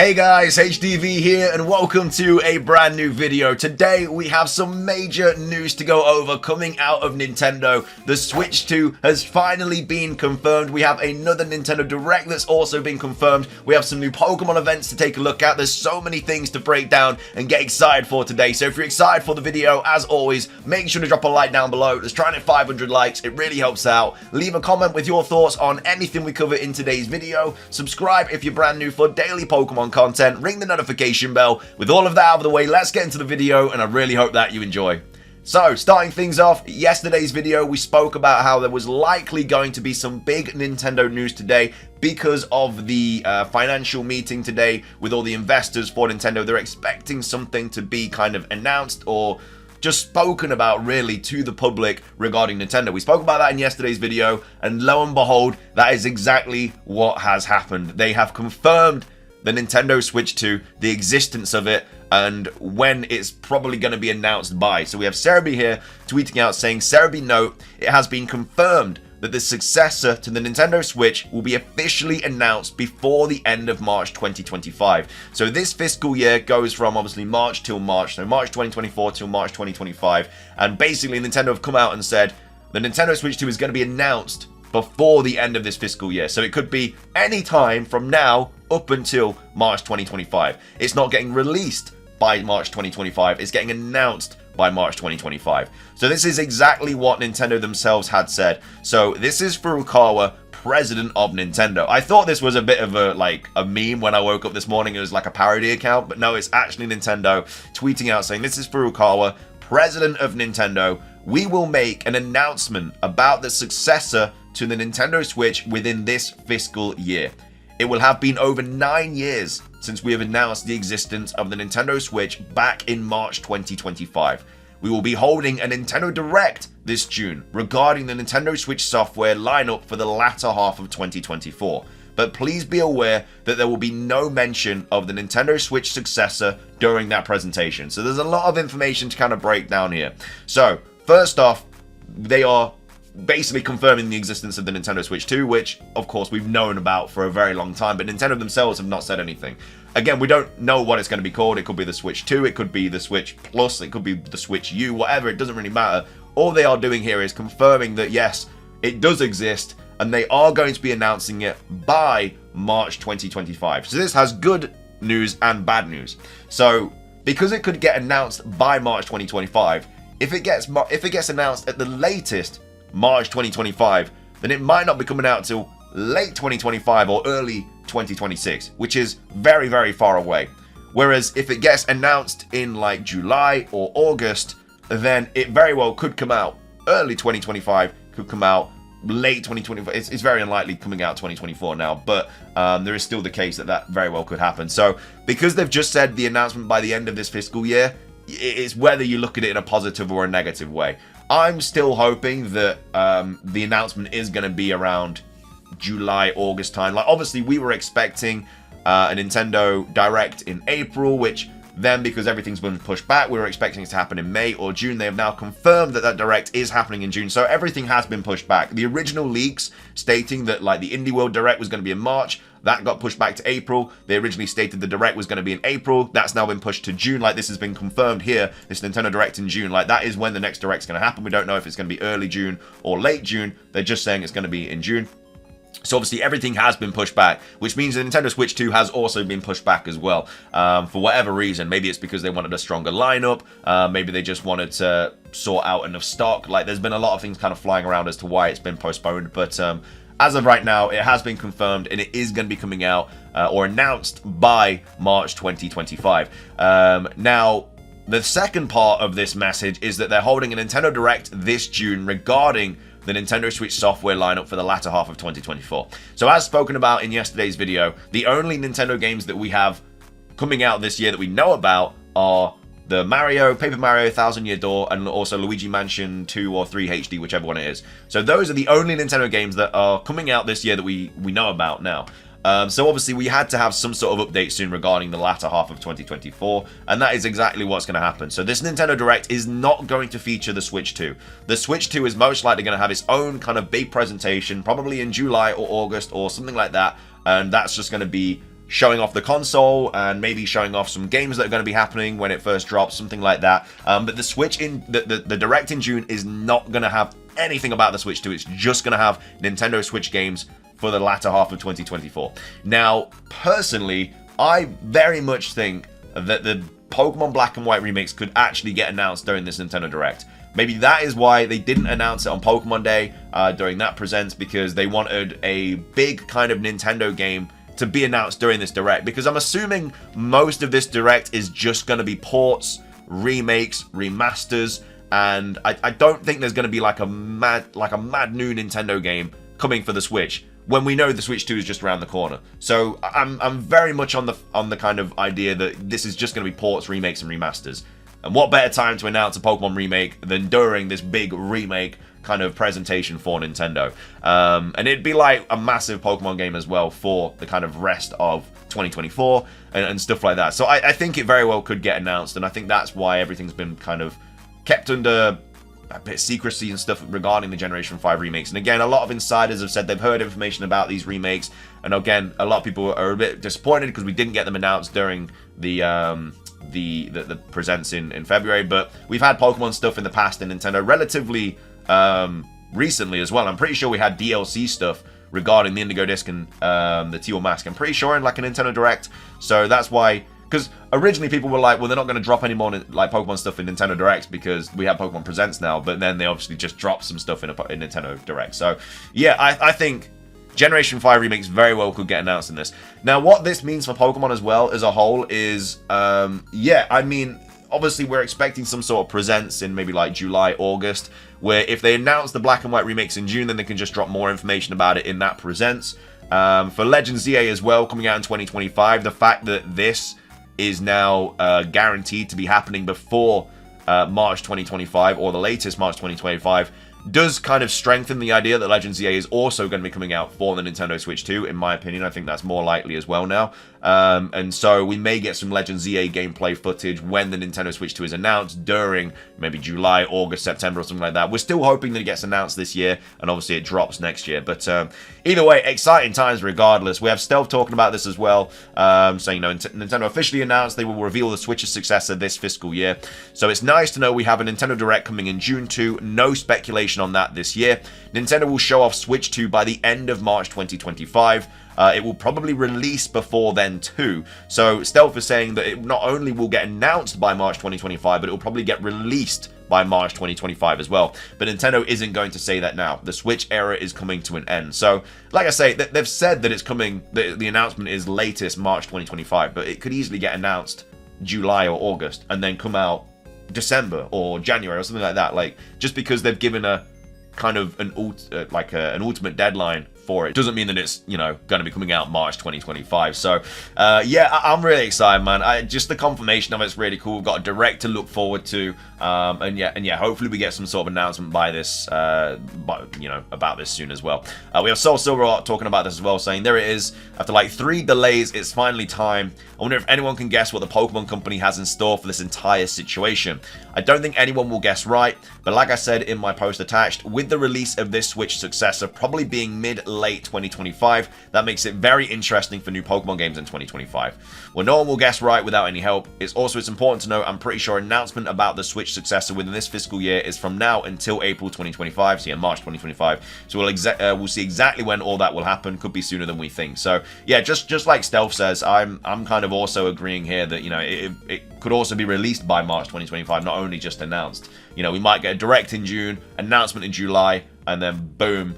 Hey guys, HDvee here and welcome to a brand new video. Today we have some major news to go over coming out of Nintendo. The Switch 2 has finally been confirmed. We have another Nintendo Direct that's also been confirmed. We have some new Pokemon events to take a look at. There's so many things to break down and get excited for today. So if you're excited for the video, as always, make sure to drop a like down below. Let's try and hit 500 likes. It really helps out. Leave a comment with your thoughts on anything we cover in today's video. Subscribe if you're brand new for daily Pokemon content, ring the notification bell. With all of that out of the way, let's get into the video and I really hope that you enjoy. So, starting things off, yesterday's video we spoke about how there was likely going to be some big Nintendo news today because of the financial meeting today with all the investors for Nintendo. They're expecting something to be kind of announced or just spoken about really to the public regarding Nintendo. We spoke about that in yesterday's video and lo and behold, that is exactly what has happened. They have confirmed the Nintendo Switch 2, the existence of it, and when it's probably going to be announced by. So we have HDvee here tweeting out saying, HDvee note, it has been confirmed that the successor to the Nintendo Switch will be officially announced before the end of March 2025. So this fiscal year goes from obviously March till March, so March 2024 till March 2025. And basically Nintendo have come out and said the Nintendo Switch 2 is going to be announced before the end of this fiscal year. So it could be any time from now up until March 2025. It's not getting released by March 2025. It's getting announced by March 2025. So this is exactly what Nintendo themselves had said. So this is Furukawa, president of Nintendo. I thought this was a bit of a meme when I woke up this morning. It was like a parody account, but no, it's actually Nintendo tweeting out saying, this is Furukawa, president of Nintendo. We will make an announcement about the successor to the Nintendo Switch within this fiscal year. It will have been over 9 years since we have announced the existence of the Nintendo Switch back in March 2025. We will be holding a Nintendo Direct this June regarding the Nintendo Switch software lineup for the latter half of 2024. But please be aware that there will be no mention of the Nintendo Switch successor during that presentation. So there's a lot of information to kind of break down here. So first off, they are basically confirming the existence of the Nintendo Switch 2, which of course we've known about for a very long time, but Nintendo themselves have not said anything. Again, we don't know what it's going to be called. It could be the Switch 2, it could be the Switch Plus, it could be the Switch U, whatever, it doesn't really matter. All they are doing here is confirming that yes, it does exist, and they are going to be announcing it by March 2025. So this has good news and bad news. So because it could get announced by March 2025, if it gets announced at the latest March 2025, then it might not be coming out till late 2025 or early 2026, which is very, very far away. Whereas if it gets announced in like July or August, then it very well could come out early 2025, could come out late 2025. It's very unlikely coming out 2024 now, but there is still the case that that very well could happen. So because they've just said the announcement by the end of this fiscal year, it's whether you look at it in a positive or a negative way. I'm still hoping that the announcement is going to be around July, August time. Like obviously we were expecting a Nintendo Direct in April, which then because everything's been pushed back, we were expecting it to happen in May or June. They have now confirmed that that Direct is happening in June. So everything has been pushed back. The original leaks stating that like the Indie World Direct was going to be in March, that got pushed back to April. They originally stated the Direct was going to be in April. That's now been pushed to June. Like this has been confirmed here. This Nintendo Direct in June. Like that is when the next Direct's going to happen. We don't know if it's going to be early June or late June. They're just saying it's going to be in June. So obviously everything has been pushed back, which means the Nintendo Switch 2 has also been pushed back as well. For whatever reason, maybe it's because they wanted a stronger lineup. Maybe they just wanted to sort out enough stock. Like there's been a lot of things kind of flying around as to why it's been postponed. But as of right now, it has been confirmed and it is going to be coming out or announced by March 2025. Now, the second part of this message is that they're holding a Nintendo Direct this June regarding the Nintendo Switch software lineup for the latter half of 2024. So as spoken about in yesterday's video, the only Nintendo games that we have coming out this year that we know about are the Paper Mario 1000 Year Door, and also Luigi Mansion 2 or 3 HD, whichever one it is. So those are the only Nintendo games that are coming out this year that we know about now. So obviously we had to have some sort of update soon regarding the latter half of 2024, and that is exactly what's going to happen. So this Nintendo Direct is not going to feature the Switch 2. The Switch 2 is most likely going to have its own kind of big presentation, probably in July or August or something like that, and that's just going to be showing off the console and maybe showing off some games that are going to be happening when it first drops, something like that. But the Switch the Direct in June is not going to have anything about the Switch 2. It's just going to have Nintendo Switch games for the latter half of 2024. Now, personally, I very much think that the Pokemon Black and White remakes could actually get announced during this Nintendo Direct. Maybe that is why they didn't announce it on Pokemon Day during that Presents, because they wanted a big kind of Nintendo game to be announced during this Direct, because I'm assuming most of this Direct is just going to be ports, remakes, remasters, and I don't think there's going to be like a mad new Nintendo game coming for the Switch when we know the Switch 2 is just around the corner. So I'm very much on the kind of idea that this is just going to be ports, remakes, and remasters. And what better time to announce a Pokemon remake than during this big remake kind of presentation for Nintendo. And it'd be like a massive Pokemon game as well for the kind of rest of 2024 and stuff like that. So I think it very well could get announced, and I think that's why everything's been kind of kept under a bit of secrecy and stuff regarding the Generation 5 remakes. And again, a lot of insiders have said they've heard information about these remakes, and again, a lot of people are a bit disappointed because we didn't get them announced during the presents in February. But we've had Pokemon stuff in the past in Nintendo relatively recently as well. I'm pretty sure we had DLC stuff regarding the Indigo Disc and the Teal Mask. I'm pretty sure in like a Nintendo Direct. So that's why, because originally people were like, well, they're not going to drop any more like Pokemon stuff in Nintendo Directs because we have Pokemon Presents now. But then they obviously just dropped some stuff in Nintendo Direct. So yeah, I think Generation 5 remakes very well could get announced in this. Now, what this means for Pokemon as well as a whole is, yeah, I mean, obviously we're expecting some sort of presents in maybe like July, August, where if they announce the Black and White remakes in June, then they can just drop more information about it in that presents. For Legend ZA as well, coming out in 2025, the fact that this is now guaranteed to be happening before March 2025, or the latest March 2025, does kind of strengthen the idea that Legend ZA is also going to be coming out for the Nintendo Switch 2, in my opinion. I think that's more likely as well now. And so we may get some Legend ZA gameplay footage when the Nintendo Switch 2 is announced during maybe July, August, September, or something like that. We're still hoping that it gets announced this year, and obviously it drops next year. But either way, exciting times regardless. We have Stealth talking about this as well, saying, you know, Nintendo officially announced they will reveal the Switch's successor this fiscal year. So it's nice to know we have a Nintendo Direct coming in June 2. No speculation on that this year. Nintendo will show off Switch 2 by the end of March 2025. It will probably release before then too. So Stealth is saying that it not only will get announced by March 2025, but it will probably get released by March 2025 as well. But Nintendo isn't going to say that now. The Switch era is coming to an end. So, like I say, they've said that it's coming, the announcement is latest March 2025, but it could easily get announced July or August and then come out December or January or something like that. Like, just because they've given a kind of an ultimate deadline for it doesn't mean that it's, you know, going to be coming out March 2025. So yeah, I'm really excited, man. Just the confirmation of it's really cool. We've got a Direct to look forward to, and yeah, hopefully we get some sort of announcement by this, you know, about this soon as well. We have Soul Silver talking about this as well, saying there it is. After like 3 delays, it's finally time. I wonder if anyone can guess what the Pokemon Company has in store for this entire situation. I don't think anyone will guess right, but like I said in my post attached, with the release of this Switch successor probably being mid-late 2025, that makes it very interesting for new Pokemon games in 2025. Well, no one will guess right without any help. It's important to note, I'm pretty sure announcement about the Switch successor within this fiscal year is from now until April 2025, so yeah, March 2025. So we'll see exactly when all that will happen. Could be sooner than we think. So yeah, just like Stealth says, I'm kind of also agreeing here that, you know, it could also be released by March 2025, not only just announced. You know, we might get a Direct in June, announcement in July, and then boom,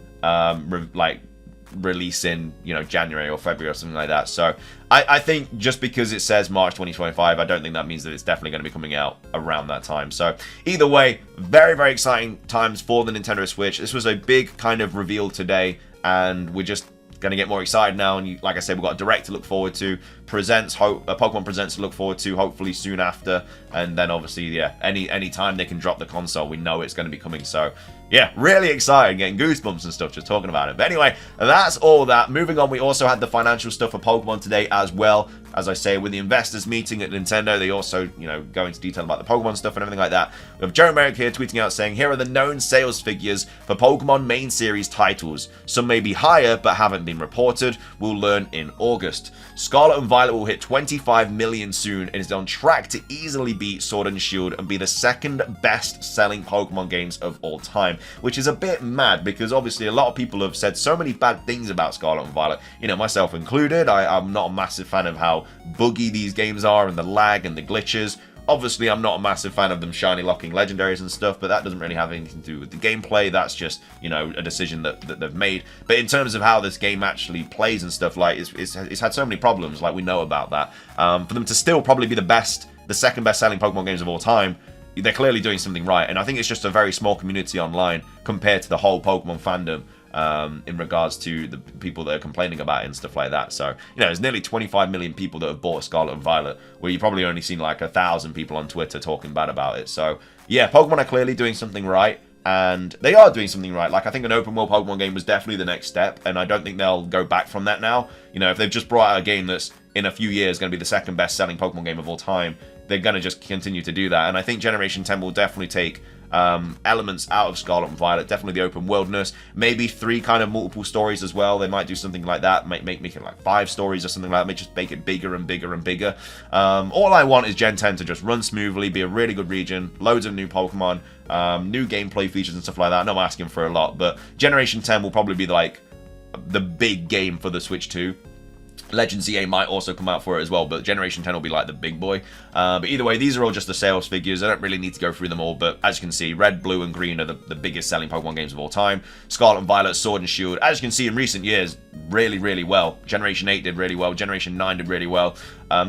release in, you know, January or February or something like that. So I think just because it says March 2025, I don't think that means that it's definitely going to be coming out around that time. So either way, very, very exciting times for the Nintendo Switch. This was a big kind of reveal today, and we're just going to get more excited now. And like I said, we've got a Direct to look forward to, Pokemon Presents to look forward to, hopefully soon after, and then obviously, yeah, any time they can drop the console, we know it's going to be coming. So yeah, really excited, getting goosebumps and stuff just talking about it. But anyway, that's all that. Moving on, we also had the financial stuff for Pokemon today as well. as I say, with the investors meeting at Nintendo, they also, you know, go into detail about the Pokemon stuff and everything like that. We have Joe Merrick here tweeting out saying, here are the known sales figures for Pokemon main series titles. Some may be higher, but haven't been reported. We'll learn in August. Scarlet and Violet will hit 25 million soon and is on track to easily beat Sword and Shield and be the second best selling Pokemon games of all time, which is a bit mad because obviously a lot of people have said so many bad things about Scarlet and Violet, you know, myself included. I'm not a massive fan of how buggy these games are and the lag and the glitches. Obviously, I'm not a massive fan of them shiny locking legendaries and stuff, but that doesn't really have anything to do with the gameplay. That's just, you know, a decision that they've made. But in terms of how this game actually plays and stuff, like, it's had so many problems, like, we know about that. For them to still probably be the second best-selling Pokemon games of all time, they're clearly doing something right. And I think it's just a very small community online compared to the whole Pokemon fandom. In regards to the people that are complaining about it and stuff like that. So, you know, there's nearly 25 million people that have bought Scarlet and Violet, where you've probably only seen like 1,000 people on Twitter talking bad about it. So, yeah, Pokemon are clearly doing something right, and they are doing something right. Like, I think an open world Pokemon game was definitely the next step, and I don't think they'll go back from that now. You know, if they've just brought out a game that's in a few years going to be the second best selling Pokemon game of all time, they're going to just continue to do that. And I think Generation 10 will definitely take elements out of Scarlet and Violet, definitely the open worldness, maybe 3 kind of multiple stories as well. They might do something like that, make it like 5 stories or something like that, just make it bigger and bigger and bigger. All I want is Gen 10 to just run smoothly, be a really good region, loads of new Pokemon, new gameplay features and stuff like that. I know I'm asking for a lot, but Generation 10 will probably be like the big game for the Switch 2. Legends ZA might also come out for it as well, but Generation 10 will be like the big boy. But either way, these are all just the sales figures. I don't really need to go through them all, but as you can see, Red, Blue, and Green are the biggest selling Pokemon games of all time. Scarlet and Violet, Sword and Shield, as you can see in recent years, really, really well. Generation 8 did really well. Generation 9 did really well.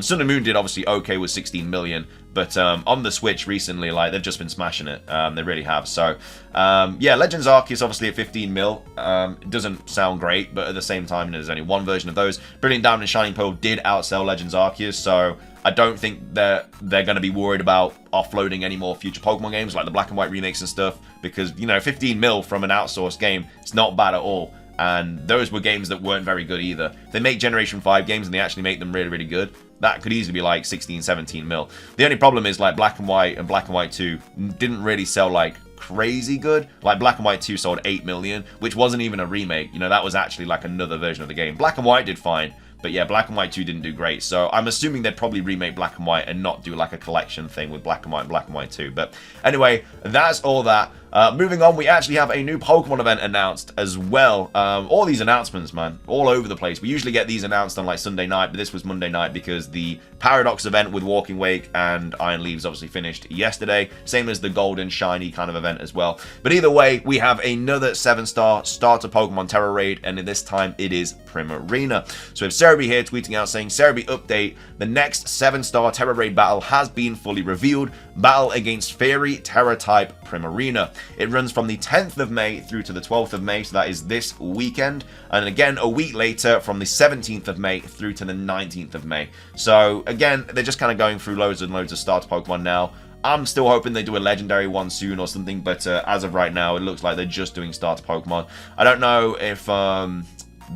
Sun and Moon did obviously okay with 16 million. But on the Switch recently, like, they've just been smashing it. They really have. So, yeah, Legends Arceus obviously at 15 mil. It doesn't sound great, but at the same time, there's only one version of those. Brilliant Diamond and Shining Pearl did outsell Legends Arceus, so I don't think they're going to be worried about offloading any more future Pokemon games, like the Black and White remakes and stuff, because, you know, 15 mil from an outsourced game, it's not bad at all. And those were games that weren't very good either. If they make Generation 5 games and they actually make them really, really good, that could easily be like 16, 17 mil. The only problem is, like, Black and White and Black and White 2 didn't really sell like crazy good. Like, Black and White 2 sold 8 million, which wasn't even a remake. You know, that was actually like another version of the game. Black and White did fine, but yeah, Black and White 2 didn't do great. So I'm assuming they'd probably remake Black and White and not do like a collection thing with Black and White and Black and White 2. But anyway, that's all that. Moving on, we actually have a new Pokemon event announced as well. All these announcements, man, all over the place. We usually get these announced on like Sunday night, but this was Monday night because the Paradox event with Walking Wake and Iron Leaves obviously finished yesterday. Same as the Golden Shiny kind of event as well. But either way, we have another 7-star starter Pokemon Terra Raid, and this time it is Primarina. So we have Cerebi here tweeting out saying, Cerebi update, the next 7-star Terra Raid battle has been fully revealed. Battle against Fairy Terra type Primarina. It runs from the 10th of May through to the 12th of May, so that is this weekend. And again, a week later from the 17th of May through to the 19th of May. So again, they're just kind of going through loads and loads of starter Pokemon now. I'm still hoping they do a legendary one soon or something, but as of right now, it looks like they're just doing starter Pokemon. I don't know if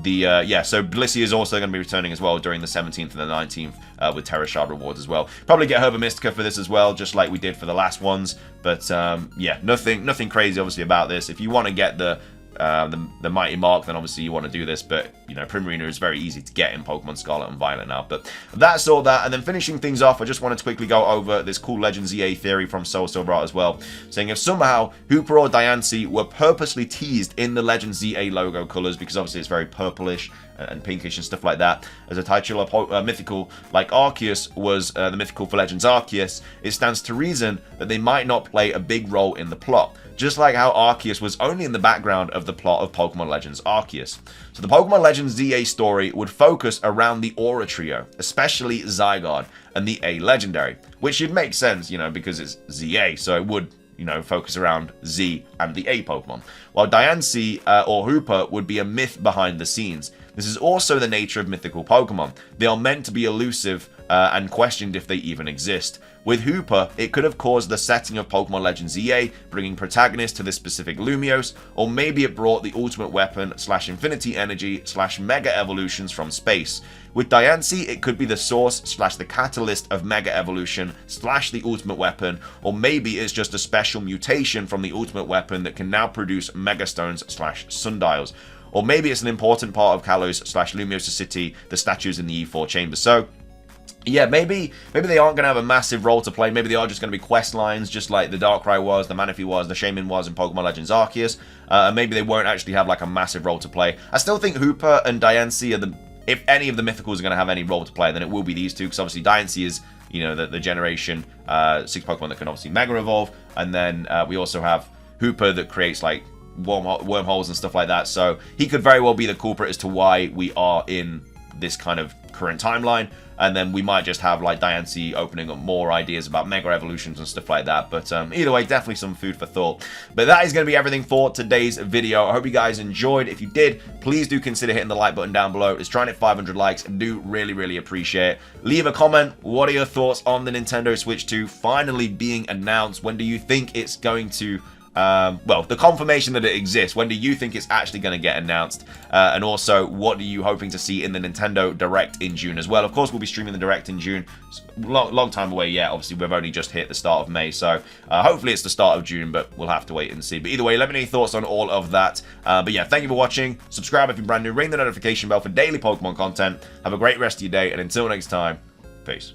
yeah, so Blissey is also going to be returning as well during the 17th and the 19th with Terra Shard rewards as well. Probably get Herba Mystica for this as well, just like we did for the last ones. But yeah, nothing crazy obviously about this. If you want to get the Mighty Mark, then obviously you want to do this, but you know, Primarina is very easy to get in Pokemon Scarlet and Violet now. But that's all that. And then finishing things off, I just wanted to quickly go over this cool Legends EA theory from Soul Silver as well, saying if somehow Hooper or Diancie were purposely teased in the Legends ZA logo colors, because obviously it's very purplish and pinkish and stuff like that, as a titular mythical like Arceus was the mythical for Legends Arceus, it stands to reason that they might not play a big role in the plot, just like how Arceus was only in the background of the plot of Pokemon Legends Arceus. So the Pokemon Legends ZA story would focus around the Aura Trio, especially Zygarde and the A Legendary, which should make sense, you know, because it's ZA, so it would, you know, focus around Z and the A Pokemon. While Diancie or Hooper would be a myth behind the scenes. This is also the nature of mythical Pokemon. They are meant to be elusive and questioned if they even exist. With Hooper, it could have caused the setting of Pokemon Legends EA, bringing protagonists to this specific Lumiose, or maybe it brought the ultimate weapon / infinity energy / mega evolutions from space. With Diancie, it could be the source / the catalyst of mega evolution / the ultimate weapon, or maybe it's just a special mutation from the ultimate weapon that can now produce mega stones / sundials. Or maybe it's an important part of Kalos / Lumiosa City, the statues in the E4 chamber. So yeah, maybe they aren't going to have a massive role to play. Maybe they are just going to be quest lines, just like the Darkrai was, the Manaphy was, the Shaman was in Pokemon Legends Arceus. And maybe they won't actually have like a massive role to play. I still think Hooper and Diancie are the... If any of the mythicals are going to have any role to play, then it will be these two. Because obviously Diancie is, you know, the Generation 6 Pokemon that can obviously Mega Evolve. And then we also have Hooper that creates like wormholes and stuff like that. So he could very well be the culprit as to why we are in this kind of current timeline. And then we might just have like Diancie opening up more ideas about mega evolutions and stuff like that. But either way, definitely some food for thought. But that is going to be everything for today's video. I hope you guys enjoyed. If you did, please do consider hitting the like button down below. It's trying to hit 500 likes. I do really appreciate it. Leave a comment. What are your thoughts on the Nintendo Switch 2 finally being announced? When do you think it's going to... well, the confirmation that it exists, when do you think it's actually going to get announced? And also, what are you hoping to see in the Nintendo Direct in June as well? Of course, we'll be streaming the Direct in June. It's a long time away yet. Obviously, we've only just hit the start of May, so hopefully it's the start of June, but we'll have to wait and see. But either way, let me know your thoughts on all of that. But yeah, thank you for watching. Subscribe if you're brand new. Ring the notification bell for daily Pokemon content. Have a great rest of your day, and until next time, peace.